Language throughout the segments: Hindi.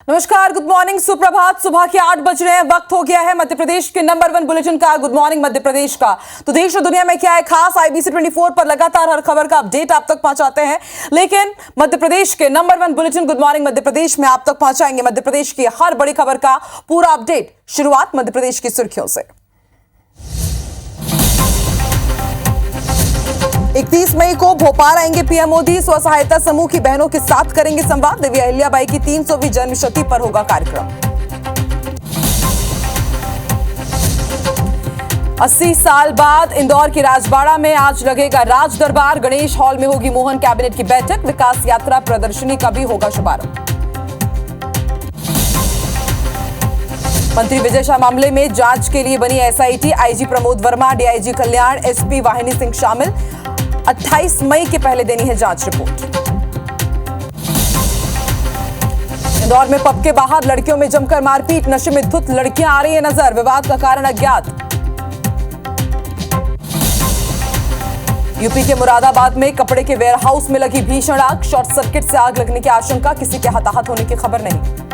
नमस्कार, गुड मॉर्निंग, सुप्रभात। सुबह के 8 बज रहे हैं। वक्त हो गया है मध्य प्रदेश के नंबर 1 बुलेटिन का, गुड मॉर्निंग मध्य प्रदेश का। तो देश और दुनिया में क्या है खास, IBC 24 पर लगातार हर खबर का अपडेट आप तक पहुंचाते हैं। लेकिन मध्य प्रदेश के number 1 bulletin good morning Madhya Pradesh में आप तक पहुंचाएंगे मध्य प्रदेश की हर बड़ी खबर का पूरा अपडेट। शुरुआत मध्य प्रदेश की सुर्खियों से। 31 मई को भोपाल आएंगे पीएम मोदी। स्व सहायता समूह की बहनों के साथ करेंगे संवाद। देवी अहिल्याबाई की 300वीं जन्मशती पर होगा कार्यक्रम। 80 साल बाद इंदौर के राजबाड़ा में आज लगेगा राज दरबार। गणेश हॉल में होगी मोहन कैबिनेट की बैठक। विकास यात्रा प्रदर्शनी का भी होगा शुभारंभ। मंत्री विजय शाह मामले में जांच के लिए बनी SIT। IG Pramod Verma, DIG कल्याण, SP वाहिनी सिंह शामिल। 28 मई के पहले देनी है जांच रिपोर्ट। इंदौर में पब के बाहर लड़कियों में जमकर मारपीट। नशे में धुत लड़कियां आ रही है नजर। विवाद का कारण अज्ञात। यूपी के मुरादाबाद में कपड़े के वेयरहाउस में लगी भीषण आग। शॉर्ट सर्किट से आग लगने की आशंका। किसी के हताहत होने की खबर नहीं।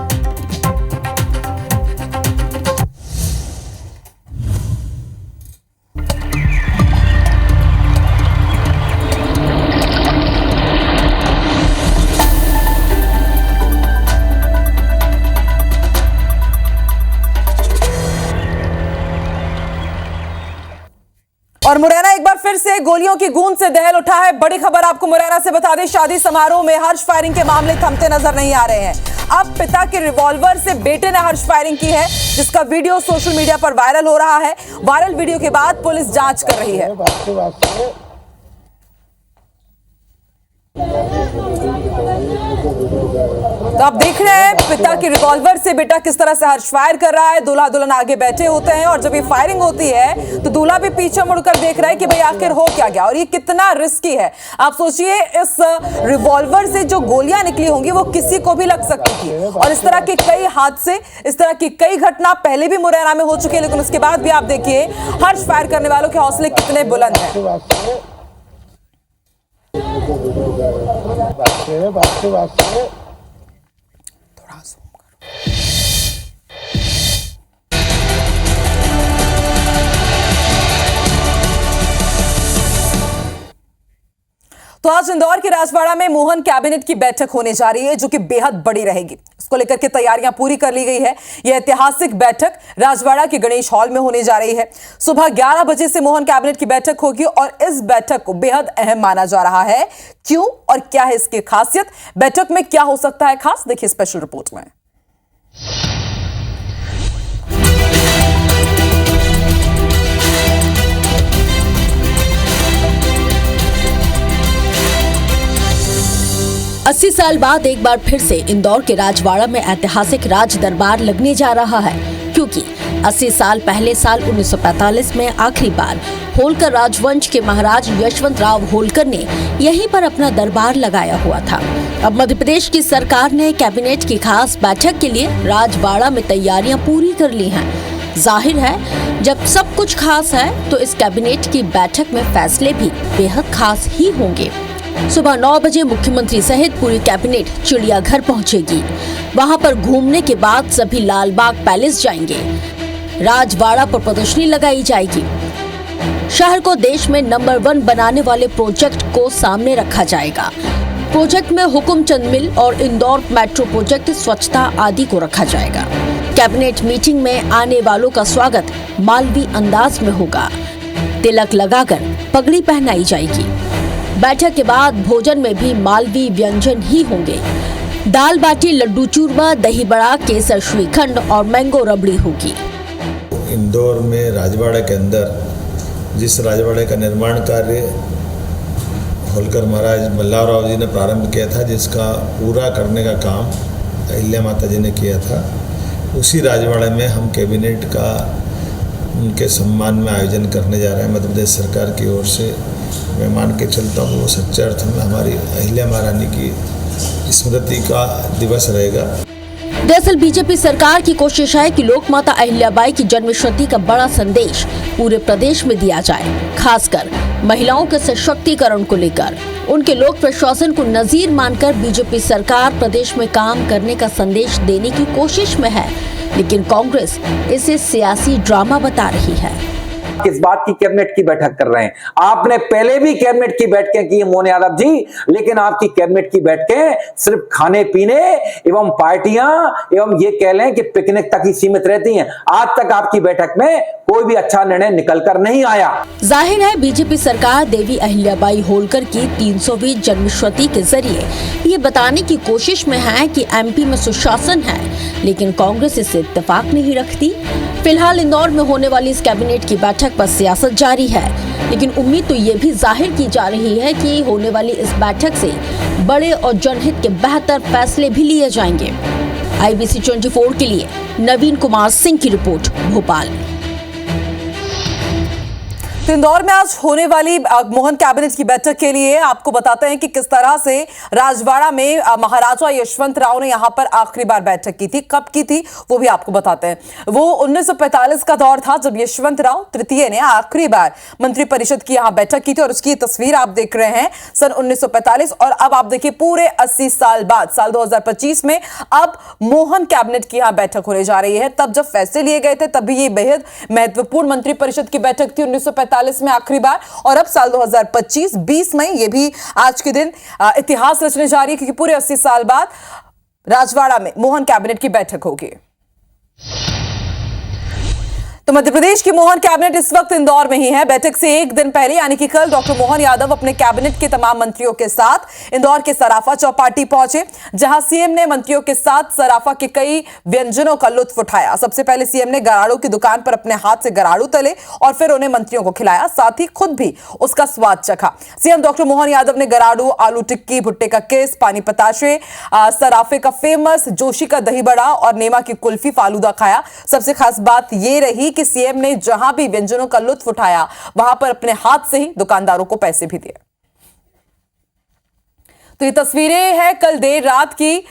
और मुरैना एक बार फिर से गोलियों की गूंज से दहल उठा है। बड़ी खबर आपको मुरैना से बता दें, शादी समारोह में हर्ष फायरिंग के मामले थमते नजर नहीं आ रहे हैं। अब पिता के रिवॉल्वर से बेटे ने हर्ष फायरिंग की है, जिसका वीडियो सोशल मीडिया पर वायरल हो रहा है। वायरल वीडियो के बाद पुलिस जांच कर रही है। तो आप देख रहे हैं पिता के रिवॉल्वर से बेटा किस तरह से हर्ष फायर कर रहा है। दूल्हा दुल्हन आगे बैठे होते हैं और जब ये फायरिंग होती है तो दूल्हा भी पीछे मुड़कर देख रहा है कि भाई आखिर हो क्या गया और ये कितना रिस्की है। आप सोचिए, इस रिवॉल्वर से जो गोलियां निकली होंगी वो किसी को भी लग सकती थी। और इस तरह के कई हादसे, इस तरह की कई घटना पहले भी मुरैना में हो चुकी है। लेकिन उसके बाद भी आप देखिए हर्ष फायर करने वालों के हौसले कितने बुलंद हैं। तो आज इंदौर के राजवाड़ा में मोहन कैबिनेट की बैठक होने जा रही है, जो कि बेहद बड़ी रहेगी। इसको लेकर के तैयारियां पूरी कर ली गई है। यह ऐतिहासिक बैठक राजवाड़ा के गणेश हॉल में होने जा रही है। सुबह 11 बजे से मोहन कैबिनेट की बैठक होगी और इस बैठक को बेहद अहम माना जा रहा है। क्यों और क्या है इसकी खासियत, बैठक में क्या हो सकता है खास, देखिए स्पेशल रिपोर्ट में। 80 साल बाद एक बार फिर से इंदौर के राजवाड़ा में ऐतिहासिक राज दरबार लगने जा रहा है, क्योंकि 80 साल पहले साल 1945 में आखिरी बार होलकर राजवंश के महाराज यशवंत राव होलकर ने यहीं पर अपना दरबार लगाया हुआ था। अब मध्य प्रदेश की सरकार ने कैबिनेट की खास बैठक के लिए राजवाड़ा में तैयारियां पूरी कर ली हैं। जाहिर है, जब सब कुछ खास है तो इस कैबिनेट की बैठक में फैसले भी बेहद खास ही होंगे। सुबह 9 बजे मुख्यमंत्री सहित पूरी कैबिनेट चिड़ियाघर पहुंचेगी। वहां पर घूमने के बाद सभी लालबाग पैलेस जाएंगे। राजवाड़ा पर प्रदर्शनी लगाई जाएगी। शहर को देश में नंबर 1 बनाने वाले प्रोजेक्ट को सामने रखा जाएगा। प्रोजेक्ट में हुकुमचंद मिल और इंदौर मेट्रो प्रोजेक्ट, स्वच्छता आदि को रखा जाएगा। कैबिनेट मीटिंग में आने वालों का स्वागत मालवी अंदाज में होगा। तिलक लगाकर पगड़ी पहनाई जाएगी। बैठक के बाद भोजन में भी मालवी व्यंजन ही होंगे। दाल बाटी, लड्डू चूरमा, दही बड़ा, केसर श्रीखंड और मैंगो रबड़ी होगी। इंदौर में राजवाड़ा के अंदर जिस राजवाड़े का निर्माण कार्य होलकर महाराज मल्लाराव जी ने प्रारंभ किया था, जिसका पूरा करने का काम अहिल्या माता जी ने किया था, उसी राजवाड़े में हम कैबिनेट का उनके सम्मान में आयोजन करने जा रहे हैं। मध्य प्रदेश सरकार की ओर से मैं मान के चलता हूँ वो सच्चे अर्थ में हमारी अहिल्या महारानी की स्मृति का दिवस रहेगा। दरअसल बीजेपी सरकार की कोशिश है कि लोक माता अहिल्याबाई की जन्मशती का बड़ा संदेश पूरे प्रदेश में दिया जाए, खासकर महिलाओं के सशक्तिकरण को लेकर। उनके लोग प्रशासन को नजीर मानकर बीजेपी सरकार प्रदेश में काम करने का संदेश देने की कोशिश में है, लेकिन कांग्रेस इसे सियासी ड्रामा बता रही है। किस बात की कैबिनेट की बैठक कर रहे हैं? आपने पहले भी कैबिनेट की बैठकें की मोहन यादव जी, लेकिन आपकी कैबिनेट की बैठकें सिर्फ खाने पीने एवं पार्टियां एवं ये कह लें कि पिकनिक तक ही सीमित रहती हैं। आज तक आपकी बैठक में कोई भी अच्छा निर्णय निकलकर नहीं आया। जाहिर है बीजेपी सरकार देवी अहिल्याबाई होलकर की 300वीं जन्मशती के जरिए ये बताने की कोशिश में है कि एमपी में सुशासन है, लेकिन कांग्रेस इससे इत्तेफाक नहीं रखती। फिलहाल इंदौर में होने वाली इस कैबिनेट की बैठक पर सियासत जारी है, लेकिन उम्मीद तो ये भी जाहिर की जा रही है कि होने वाली इस बैठक से बड़े और जनहित के बेहतर फैसले भी लिए जाएंगे। IBC 24 के लिए नवीन कुमार सिंह की रिपोर्ट, भोपाल। तो इंदौर में आज होने वाली मोहन कैबिनेट की बैठक के लिए आपको बताते हैं कि किस तरह से राजवाड़ा में महाराजा यशवंत राव ने यहां पर आखिरी बार बैठक की थी। कब की थी वो भी आपको बताते हैं। वो 1945 का दौर था जब यशवंत राव तृतीय ने आखिरी बार मंत्रिपरिषद की यहां बैठक की थी, और उसकी तस्वीर आप देख रहे हैं सन 1945। और अब आप देखिए पूरे 80 साल बाद साल 2025 में अब मोहन कैबिनेट की यहां बैठक होने जा रही है। तब जब फैसले लिए गए थे तब भी ये बेहद महत्वपूर्ण मंत्रिपरिषद की बैठक थी 1945 में आखिरी बार, और अब साल 2025 20 मई ये भी आज के दिन इतिहास रचने जा रही है, क्योंकि पूरे 80 साल बाद राजवाड़ा में मोहन कैबिनेट की बैठक होगी। तो मध्य प्रदेश की मोहन कैबिनेट इस वक्त इंदौर में ही है। बैठक से एक दिन पहले यानी कि कल डॉक्टर मोहन यादव अपने कैबिनेट के तमाम मंत्रियों के साथ इंदौर के सराफा चौपाटी पहुंचे, जहां सीएम ने मंत्रियों के साथ सराफा के कई व्यंजनों का लुत्फ उठाया। सबसे पहले सीएम ने गराड़ू की दुकान पर अपने हाथ से गराड़ू तले और फिर उन्हें मंत्रियों को खिलाया, साथ ही खुद भी उसका स्वाद चखा। सीएम डॉक्टर मोहन यादव ने गराड़ू, आलू टिक्की, भुट्टे का किस, पानी पताशे, सराफे का फेमस जोशी का दही बड़ा और नेमा की कुल्फी, फालूदा खाया। सबसे खास बात यह रही कि सीएम ने जहां भी व्यंजनों का लुत्फ उठाया वहां पर अपने हाथ से ही दुकानदारों को पैसे भी दिए। तो ये तस्वीरें हैं कल देर रात की।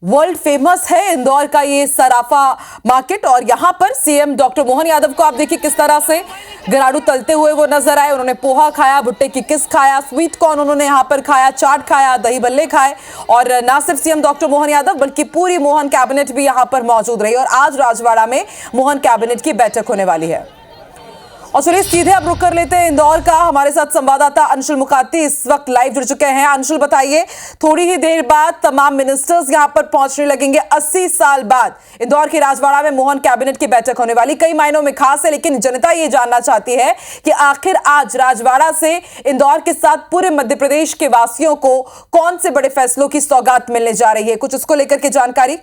वर्ल्ड फेमस है इंदौर का ये सराफा मार्केट, और यहां पर सीएम डॉक्टर मोहन यादव को आप देखिए किस तरह से गराड़ू तलते हुए वो नजर आए। उन्होंने पोहा खाया, भुट्टे की किस खाया, स्वीट कॉर्न उन्होंने यहां पर खाया, चाट खाया, दही बल्ले खाए। और ना सिर्फ सीएम डॉक्टर मोहन यादव बल्कि पूरी मोहन कैबिनेट भी यहां पर मौजूद रही, और आज राजवाड़ा में मोहन कैबिनेट की बैठक होने वाली है। और चलिए सीधे अब रुक कर लेते हैं इंदौर का। हमारे साथ संवाददाता अंशुल मुकाती इस वक्त लाइव जुड़ चुके हैं। अंशुल बताइए, थोड़ी ही देर बाद तमाम मिनिस्टर्स यहां पर पहुंचने लगेंगे। 80 साल बाद इंदौर के राजवाड़ा में मोहन कैबिनेट की बैठक होने वाली, कई मायनों में खास है, लेकिन जनता ये जानना चाहती है कि आखिर आज राजवाड़ा से इंदौर के साथ पूरे मध्य प्रदेश के वासियों को कौन से बड़े फैसलों की सौगात मिलने जा रही है, कुछ उसको लेकर के जानकारी।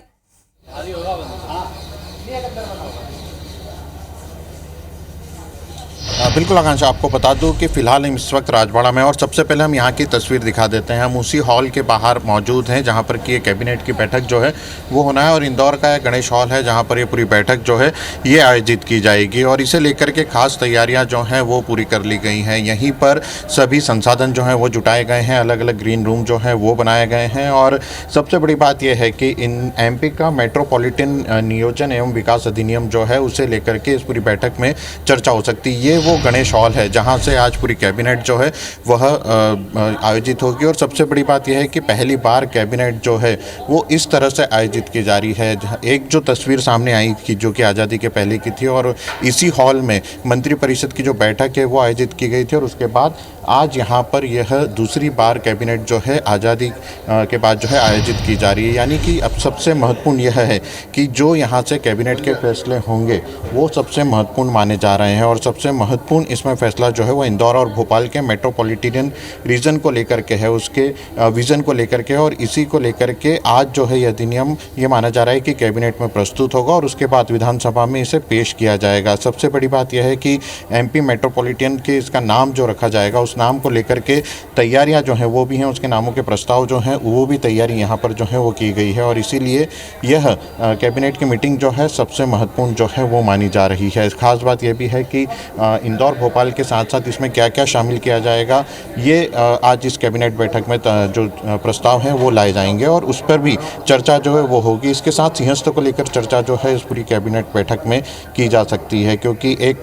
बिल्कुल आकांक्षा, आपको बता दूं कि फिलहाल हम इस वक्त राजवाड़ा में, और सबसे पहले हम यहाँ की तस्वीर दिखा देते हैं। हम उसी हॉल के बाहर मौजूद हैं जहाँ पर कि ये कैबिनेट की बैठक जो है वो होना है, और इंदौर का गणेश हॉल है जहाँ पर ये पूरी बैठक जो है ये आयोजित की जाएगी, और इसे लेकर के खास तैयारियाँ जो हैं वो पूरी कर ली गई हैं। यहीं पर सभी संसाधन जो हैं वो जुटाए गए हैं, अलग अलग ग्रीन रूम जो है वो बनाए गए हैं, और सबसे बड़ी बात यह है कि इन एमपी का मेट्रोपॉलिटन नियोजन एवं विकास अधिनियम जो है उसे लेकर के इस पूरी बैठक में चर्चा हो सकती है। ये वो गणेश हॉल है जहां से आज पूरी कैबिनेट जो है वह आयोजित होगी, और सबसे बड़ी बात यह है कि पहली बार कैबिनेट जो है वो इस तरह से आयोजित की जा रही है। एक जो तस्वीर सामने आई थी जो कि आज़ादी के पहले की थी, और इसी हॉल में मंत्रिपरिषद की जो बैठक है वो आयोजित की गई थी, और उसके बाद आज यहाँ पर यह दूसरी बार कैबिनेट जो है आज़ादी के बाद जो है आयोजित की जा रही है। यानी कि अब सबसे महत्वपूर्ण यह है कि जो यहाँ से कैबिनेट के फैसले होंगे वो सबसे महत्वपूर्ण माने जा रहे हैं, और सबसे महत्वपूर्ण इसमें फैसला जो है वो इंदौर और भोपाल के मेट्रोपॉलिटन रीजन को लेकर के है, उसके विज़न को लेकर के, और इसी को लेकर के आज जो है यह अधिनियम ये माना जा रहा है कि कैबिनेट में प्रस्तुत होगा और उसके बाद विधानसभा में इसे पेश किया जाएगा। सबसे बड़ी बात यह है कि एमपी मेट्रोपॉलिटन के इसका नाम जो रखा जाएगा उस नाम को लेकर के तैयारियां जो हैं वो भी हैं, उसके नामों के प्रस्ताव जो हैं वो भी तैयारी यहाँ पर जो है वो की गई है, और इसीलिए यह कैबिनेट की मीटिंग जो है सबसे महत्वपूर्ण जो है वो मानी जा रही है। खास बात यह भी है कि इंदौर इंदौर भोपाल के साथ साथ इसमें क्या क्या शामिल किया जाएगा, ये आज इस कैबिनेट बैठक में जो प्रस्ताव हैं वो लाए जाएंगे और उस पर भी चर्चा जो है वो होगी। इसके साथ सिंहस्थ को लेकर चर्चा जो है इस पूरी कैबिनेट बैठक में की जा सकती है, क्योंकि एक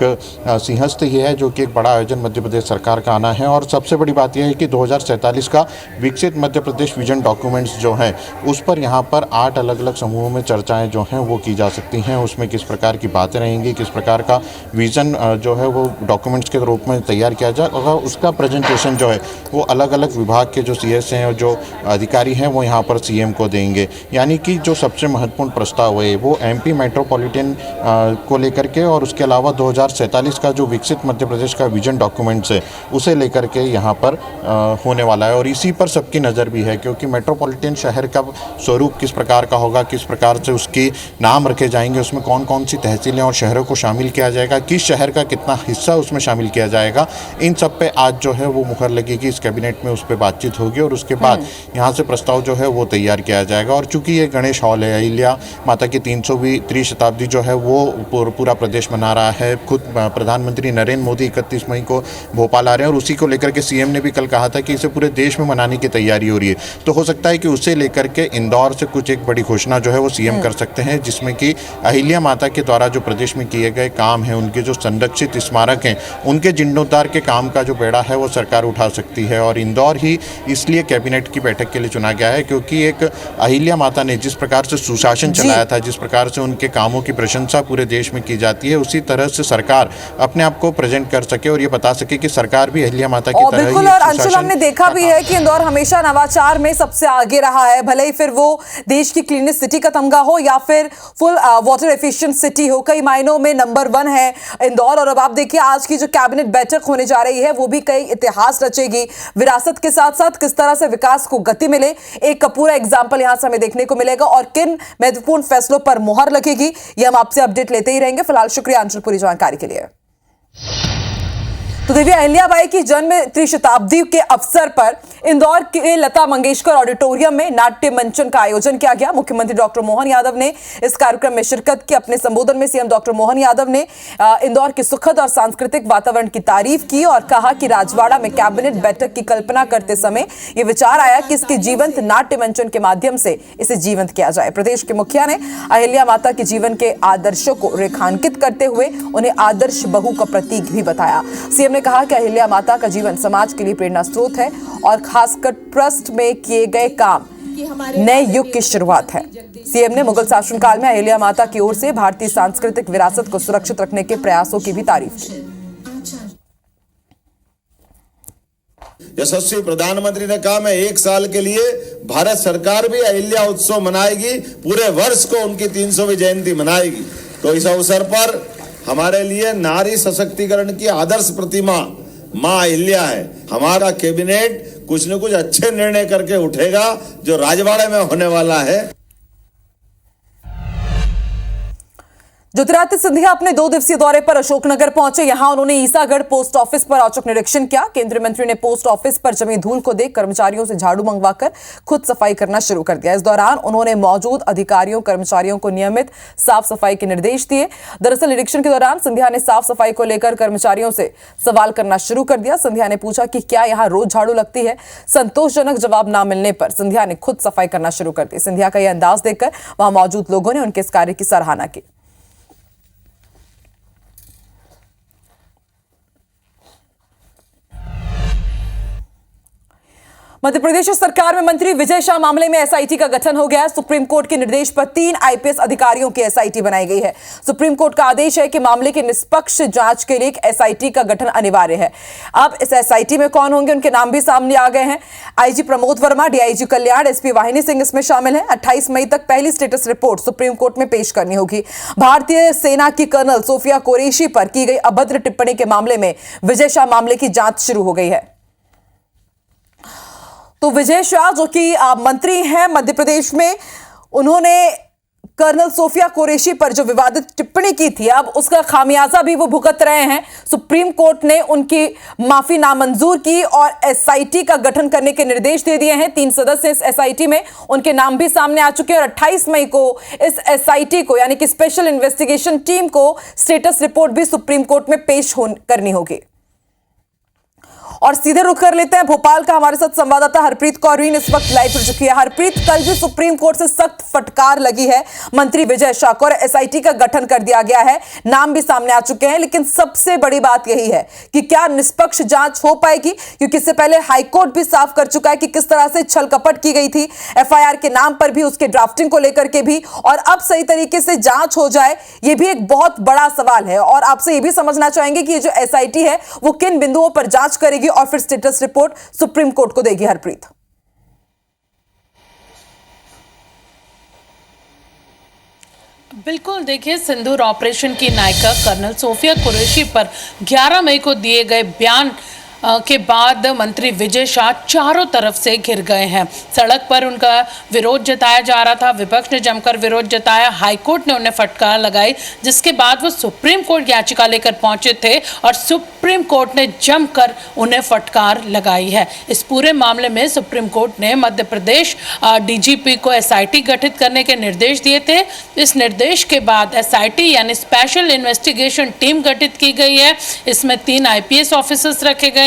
सिंहस्थ ही है जो कि एक बड़ा आयोजन मध्य प्रदेश सरकार का आना है। और सबसे बड़ी बात यह है कि 2047 का विकसित मध्य प्रदेश विजन डॉक्यूमेंट्स जो हैं उस पर यहाँ पर 8 अलग अलग समूहों में चर्चाएँ जो हैं वो की जा सकती हैं। उसमें किस प्रकार की बातें रहेंगी, किस प्रकार का विज़न जो है वो डॉक्यूमेंट्स के रूप में तैयार किया जाए और उसका प्रेजेंटेशन जो है वो अलग अलग विभाग के जो सीएस हैं और जो अधिकारी हैं वो यहाँ पर सीएम को देंगे। यानी कि जो सबसे महत्वपूर्ण प्रस्ताव है वो एमपी मेट्रोपॉलिटन को लेकर के और उसके अलावा 2047 का जो विकसित मध्य प्रदेश का विजन डॉक्यूमेंट्स है उसे लेकर के यहाँ पर होने वाला है। और इसी पर सबकी नज़र भी है, क्योंकि मेट्रोपॉलिटन शहर का स्वरूप किस प्रकार का होगा, किस प्रकार से उसकी नाम रखे जाएंगे, उसमें कौन कौन सी तहसीलें और शहरों को शामिल किया जाएगा, किस शहर का कितना हिस्सा उसमें शामिल किया जाएगा, इन सब पे आज जो है वो मुहर लगेगी। इस कैबिनेट में उस पर बातचीत होगी और उसके बाद यहाँ से प्रस्ताव जो है वो तैयार किया जाएगा। और चूंकि ये गणेश हॉल है, अहिल्या माता की 300वीं शताब्दी जो है वो पूरा प्रदेश मना रहा है। खुद प्रधानमंत्री नरेंद्र मोदी 31 मई को भोपाल आ रहे हैं और उसी को लेकर के सीएम ने भी कल कहा था कि इसे पूरे देश में मनाने की तैयारी हो रही है। तो हो सकता है कि उसे लेकर के इंदौर से कुछ एक बड़ी घोषणा जो है वो सीएम कर सकते हैं, जिसमें कि अहिल्या माता के द्वारा जो प्रदेश में किए गए काम हैं, उनके जो संरक्षित स्मारक हैं, उनके जीर्णोद्धार के काम का जो बेड़ा है वो सरकार उठा सकती है। और इंदौर ही इसलिए कैबिनेट की बैठक के लिए चुना गया है क्योंकि एक अहिल्या माता ने जिस प्रकार से सुशासन चलाया था, जिस प्रकार से उनके कामों की प्रशंसा पूरे देश में की जाती है, उसी तरह से सरकार अपने आप को प्रेजेंट कर सके और ये बता सके कि सरकार भी अहिल्या माता की तरह बिल्कुल। और अंशुल, हमने देखा भी है कि इंदौर हमेशा नवाचार में सबसे आगे रहा है, भले ही फिर वो देश की क्लीनेस्ट सिटी का तमगा हो या फिर फुल वाटर एफिशिएंट सिटी हो, कई मायनों में नंबर 1 है इंदौर। और अब आप देखिए आज की जो कैबिनेट बैठक होने जा रही है वो भी कई इतिहास रचेगी। विरासत के साथ साथ किस तरह से विकास को गति मिले, एक पूरा एग्जाम्पल यहां से हमें देखने को मिलेगा और किन महत्वपूर्ण फैसलों पर मुहर लगेगी, ये हम आपसे अपडेट लेते ही रहेंगे। फिलहाल शुक्रिया अंशुल पूरी जानकारी के लिए। तो देवी अहिल्याबाई की जन्म त्रिशताब्दी के अवसर पर इंदौर के लता मंगेशकर ऑडिटोरियम में नाट्य मंचन का आयोजन किया गया। मुख्यमंत्री डॉक्टर मोहन यादव ने इस कार्यक्रम में शिरकत की। अपने संबोधन में सीएम डॉक्टर मोहन यादव ने इंदौर के सुखद और सांस्कृतिक वातावरण की तारीफ की और कहा कि राजवाड़ा में कैबिनेट बैठक की कल्पना करते समय यह विचार आया कि इसके जीवंत नाट्य मंचन के माध्यम से इसे जीवंत किया जाए। प्रदेश के मुखिया ने अहिल्या माता के जीवन के आदर्शों को रेखांकित करते हुए उन्हें आदर्श बहू का प्रतीक भी बताया। सीएम ने कहा कि अहिल्या माता का जीवन समाज के लिए प्रेरणा स्रोत है और खासकर ट्रस्ट में किए गए काम नए युग की शुरुआत है। सीएम ने मुगल शासनकाल में अहिल्या माता की ओर से भारतीय सांस्कृतिक विरासत को सुरक्षित रखने के प्रयासों की भी तारीफ की। यशस्वी प्रधानमंत्री ने कहा मैं 1 साल के लिए भारत सरकार भी अहिल्या उत्सव मनाएगी, पूरे वर्ष को उनकी 300वीं जयंती मनाएगी। तो इस अवसर पर हमारे लिए नारी सशक्तिकरण की आदर्श प्रतिमा मां अहिल्या है। हमारा कैबिनेट कुछ न कुछ अच्छे निर्णय करके उठेगा जो राजवाड़े में होने वाला है। ज्योतिरादित्य सिंधिया अपने 2 दिवसीय दौरे पर अशोकनगर पहुंचे। यहां उन्होंने ईसागढ़ पोस्ट ऑफिस पर औचक निरीक्षण किया। केंद्रीय मंत्री ने पोस्ट ऑफिस पर जमी धूल को देख कर्मचारियों से झाड़ू मंगवाकर खुद सफाई करना शुरू कर दिया। इस दौरान उन्होंने मौजूद अधिकारियों कर्मचारियों को नियमित साफ सफाई के निर्देश दिए। दरअसल निरीक्षण के दौरान सिंधिया ने साफ सफाई को लेकर कर्मचारियों से सवाल करना शुरू कर दिया। सिंधिया ने पूछा कि क्या यहां रोज झाड़ू लगती है। संतोषजनक जवाब न मिलने पर सिंधिया ने खुद सफाई करना शुरू कर दी। सिंधिया का यह अंदाज देखकर वहां मौजूद लोगों ने उनके इस कार्य की सराहना की। मध्य प्रदेश सरकार में मंत्री विजय शाह मामले में एसआईटी का गठन हो गया है। सुप्रीम कोर्ट के निर्देश पर 3 आईपीएस अधिकारियों की एसआईटी बनाई गई है। सुप्रीम कोर्ट का आदेश है कि मामले की निष्पक्ष जांच के लिए एक एसआईटी का गठन अनिवार्य है। अब इस एसआईटी में कौन होंगे, उनके नाम भी सामने आ गए हैं। आईजी प्रमोद वर्मा, डीआईजी कल्याण, एसपी वाहिनी सिंह इसमें शामिल हैं। 28 मई तक पहली स्टेटस रिपोर्ट सुप्रीम कोर्ट में पेश करनी होगी। भारतीय सेना की कर्नल सोफिया कुरैशी पर की गई अभद्र टिप्पणी के मामले में विजय शाह मामले की जांच शुरू हो गई है। तो विजय शाह जो कि मंत्री हैं मध्य प्रदेश में, उन्होंने कर्नल सोफिया कुरैशी पर जो विवादित टिप्पणी की थी, अब उसका खामियाजा भी वो भुगत रहे हैं। सुप्रीम कोर्ट ने उनकी माफी नामंजूर की और एसआईटी का गठन करने के निर्देश दे दिए हैं। 3 सदस्य इस एसआईटी में, उनके नाम भी सामने आ चुके हैं और 28 मई को इस एसआईटी को यानी कि स्पेशल इन्वेस्टिगेशन टीम को स्टेटस रिपोर्ट भी सुप्रीम कोर्ट में पेश करनी होगी। और सीधे रुख कर लेते हैं भोपाल का। हमारे साथ संवाददाता हरप्रीत कौर इस वक्त लाइव जुड़ चुकी है। हरप्रीत, कल भी सुप्रीम कोर्ट से सख्त फटकार लगी है मंत्री विजय शाह को और एसआईटी का गठन कर दिया गया है, नाम भी सामने आ चुके हैं, लेकिन सबसे बड़ी बात यही है कि क्या निष्पक्ष जांच हो पाएगी, क्योंकि इससे पहले हाईकोर्ट भी साफ कर चुका है कि किस तरह से छल कपट की गई थी एफआईआर के नाम पर भी, उसके ड्राफ्टिंग को लेकर के भी, और अब सही तरीके से जांच हो जाए ये भी एक बहुत बड़ा सवाल है। और आपसे ये भी समझना चाहेंगे कि ये जो एसआईटी है वो किन बिंदुओं पर जांच करेगी और फिर स्टेटस रिपोर्ट सुप्रीम कोर्ट को देगी। हरप्रीत, बिल्कुल, देखिए, सिंदूर ऑपरेशन की नायिका कर्नल सोफिया कुरैशी पर 11 मई को दिए गए बयान के बाद मंत्री विजय शाह चारों तरफ से घिर गए हैं। सड़क पर उनका विरोध जताया जा रहा था, विपक्ष ने जमकर विरोध जताया, हाईकोर्ट ने उन्हें फटकार लगाई, जिसके बाद वो सुप्रीम कोर्ट याचिका लेकर पहुंचे थे और सुप्रीम कोर्ट ने जमकर उन्हें फटकार लगाई है। इस पूरे मामले में सुप्रीम कोर्ट ने मध्य प्रदेश डीजीपी को एसआईटी गठित करने के निर्देश दिए थे। इस निर्देश के बाद एसआईटी यानी स्पेशल इन्वेस्टिगेशन टीम गठित की गई है। इसमें 3 आईपीएस ऑफिसर्स रखे गए हैं।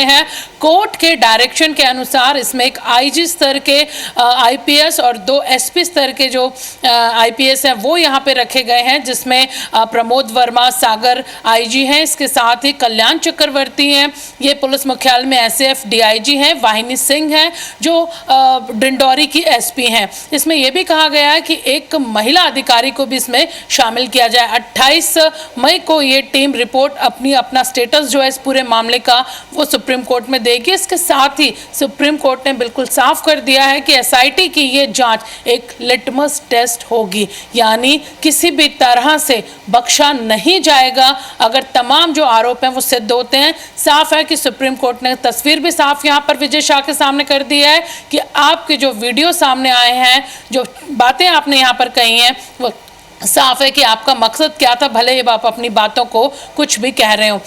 कोर्ट के डायरेक्शन के अनुसार इसमें एक आईजी स्तर के आईपीएस और 2 एसपी स्तर के जो आईपीएस हैं वो यहाँ पे रखे गए हैं, जिसमें प्रमोद वर्मा सागर आईजी हैं, इसके साथ ही कल्याण चक्रवर्ती हैं, ये पुलिस मुख्यालय में एसएफ डीआईजी हैं, वाहिनी सिंह हैं जो डिंडौरी की एसपी हैं। इसमें यह भी कहा गया है कि एक महिला अधिकारी को भी इसमें शामिल किया जाए। 28 मई को ये टीम रिपोर्ट अपना स्टेटस जो है इस पूरे मामले का वो सुप्रीम कोर्ट में देगी। इसके साथ ही सुप्रीम कोर्ट ने बिल्कुल साफ कर दिया है कि एसआईटी की ये जांच एक लिटमस टेस्ट होगी, यानी किसी भी तरह से बख्शा नहीं जाएगा अगर तमाम जो आरोप हैं वो सिद्ध होते हैं। साफ है कि सुप्रीम कोर्ट ने तस्वीर भी साफ यहाँ पर विजय शाह के सामने कर दी है कि आपके जो वीडियो सामने आए हैं, जो बातें आपने यहाँ पर कही हैं, वो साफ है कि आपका मकसद क्या था, भले ही आप अपनी बातों को कुछ भी कह रहे हो।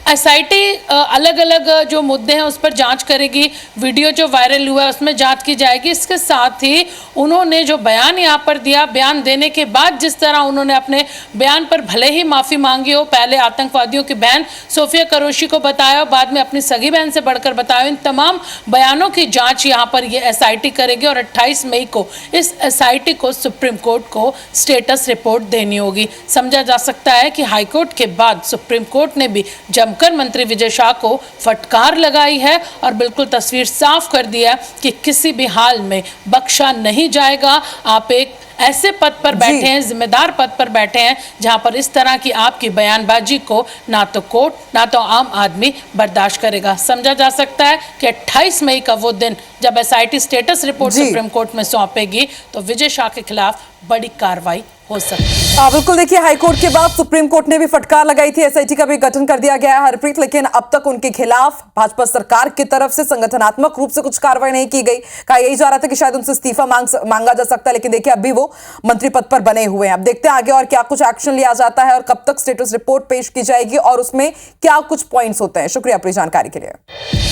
एसआईटी अलग अलग जो मुद्दे हैं उस पर जांच करेगी, वीडियो जो वायरल हुआ है उसमें जांच की जाएगी। इसके साथ ही उन्होंने जो बयान यहाँ पर दिया, बयान देने के बाद जिस तरह उन्होंने अपने बयान पर भले ही माफ़ी मांगी हो, पहले आतंकवादियों की बहन सोफिया कुरैशी को बताया, बाद में अपनी सगी बहन से बढ़कर बताया, इन तमाम बयानों की जाँच यहाँ पर ये एसआईटी करेगी और 28 मई को इस एसआईटी को सुप्रीम कोर्ट को स्टेटस रिपोर्ट देनी होगी। समझा जा सकता है कि हाईकोर्ट के बाद सुप्रीम कोर्ट ने भी जमकर मंत्री विजय शाह को फटकार लगाई है और बिल्कुल तस्वीर साफ कर दिया कि किसी भी हाल में बख्शा नहीं जाएगा। आप एक ऐसे पद पर बैठे हैं, जिम्मेदार पद पर बैठे हैं, जहां पर इस तरह की आपकी बयानबाजी को ना तो कोर्ट ना तो आम आदमी बर्दाश्त करेगा। समझा जा सकता है कि 28 मई का वो दिन जब SIT status report supreme court में सौंपेगी तो विजय शाह के खिलाफ बड़ी कार्रवाई हो सकती है। बिल्कुल, देखिए, हाईकोर्ट के बाद सुप्रीम कोर्ट ने भी फटकार लगाई थी, एसआईटी का भी गठन कर दिया गया है हरप्रीत, लेकिन अब तक उनके खिलाफ भाजपा सरकार की तरफ से संगठनात्मक रूप से कुछ कार्रवाई नहीं की गई। कहा यही जा रहा था कि शायद उनसे इस्तीफा मांगा जा सकता है, लेकिन देखिए अभी वो मंत्री पद पर बने हुए हैं। अब देखते हैं आगे और क्या कुछ एक्शन लिया जाता है और कब तक स्टेटस रिपोर्ट पेश की जाएगी और उसमें क्या कुछ पॉइंट्स होते हैं। शुक्रिया अपनी जानकारी के लिए।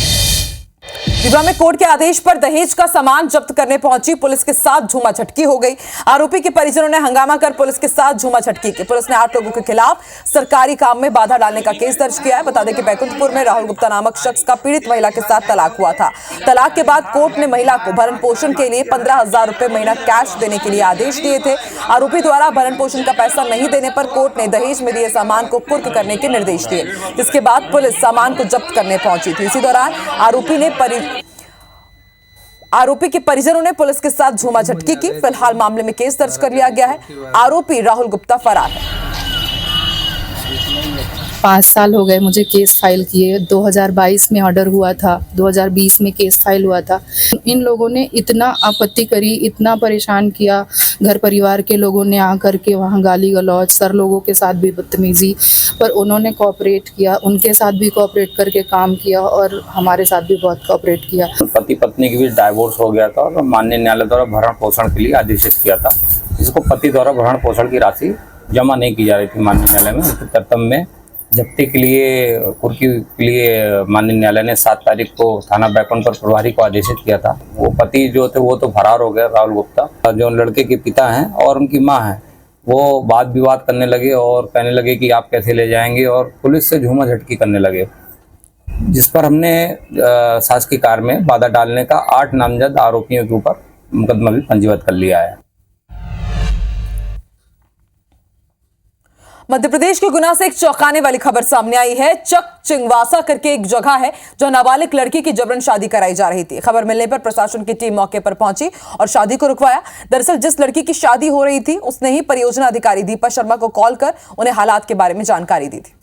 रीवा में कोर्ट के आदेश पर दहेज का सामान जब्त करने पहुंची पुलिस के साथ झूमा झटकी हो गई। आरोपी के परिजनों ने हंगामा कर पुलिस के साथ झूमा झटकी की। पुलिस ने 8 लोगों के खिलाफ सरकारी काम में बाधा डालने का केस दर्ज किया है। बता दें कि बैकुंठपुर में राहुल गुप्ता नामक शख्स का पीड़ित महिला के साथ तलाक हुआ था। तलाक के बाद कोर्ट ने महिला को भरण पोषण के लिए 15,000 रुपए महीना कैश देने के लिए आदेश दिए थे। आरोपी द्वारा भरण पोषण का पैसा नहीं देने पर कोर्ट ने दहेज में दिए सामान को कुर्क करने के निर्देश दिए, जिसके बाद पुलिस सामान को जब्त करने पहुंची थी। इसी दौरान आरोपी के परिजनों ने पुलिस के साथ झूमा झटकी की। फिलहाल मामले में केस दर्ज कर लिया गया है। आरोपी राहुल गुप्ता फरार है। 5 साल हो गए मुझे केस फाइल किए। 2022 में ऑर्डर हुआ था, 2020 में केस फाइल हुआ था। इन लोगों ने इतना आपत्ति करी, इतना परेशान किया, घर परिवार के लोगों ने आकर के वहाँ गाली गलौज, सर लोगों के साथ भी बदतमीजी, पर उन्होंने कोऑपरेट किया, उनके साथ भी कोऑपरेट करके काम किया और हमारे साथ भी बहुत कोऑपरेट किया। पति पत्नी के बीच डाइवोर्स हो गया था और माननीय न्यायालय द्वारा भरण पोषण के लिए आदेशित किया था, जिसको पति द्वारा भरण पोषण की राशि जमा नहीं की जा रही थी माननीय न्यायालय में। इसी तरतम्ब में जब्ती के लिए कुर्की के लिए माननीय न्यायालय ने 7 तारीख को थाना बैकुंठपुर प्रभारी को आदेशित किया था। वो पति जो थे वो तो फरार हो गए, राहुल गुप्ता। जो लड़के के पिता हैं और उनकी माँ हैं वो वाद विवाद करने लगे और कहने लगे कि आप कैसे ले जाएंगे, और पुलिस से झूमा झटकी करने लगे, जिस पर हमने शासकीय कार्य में बाधा डालने का 8 नामजद आरोपियों के ऊपर मुकदमा भी पंजीबद्ध कर लिया है। मध्य प्रदेश के गुना से एक चौंकाने वाली खबर सामने आई है। चक चिंगवासा करके एक जगह है जहां नाबालिग लड़की की जबरन शादी कराई जा रही थी। खबर मिलने पर प्रशासन की टीम मौके पर पहुंची और शादी को रुकवाया। दरअसल जिस लड़की की शादी हो रही थी उसने ही परियोजना अधिकारी दीपा शर्मा को कॉल कर उन्हें हालात के बारे में जानकारी दी थी।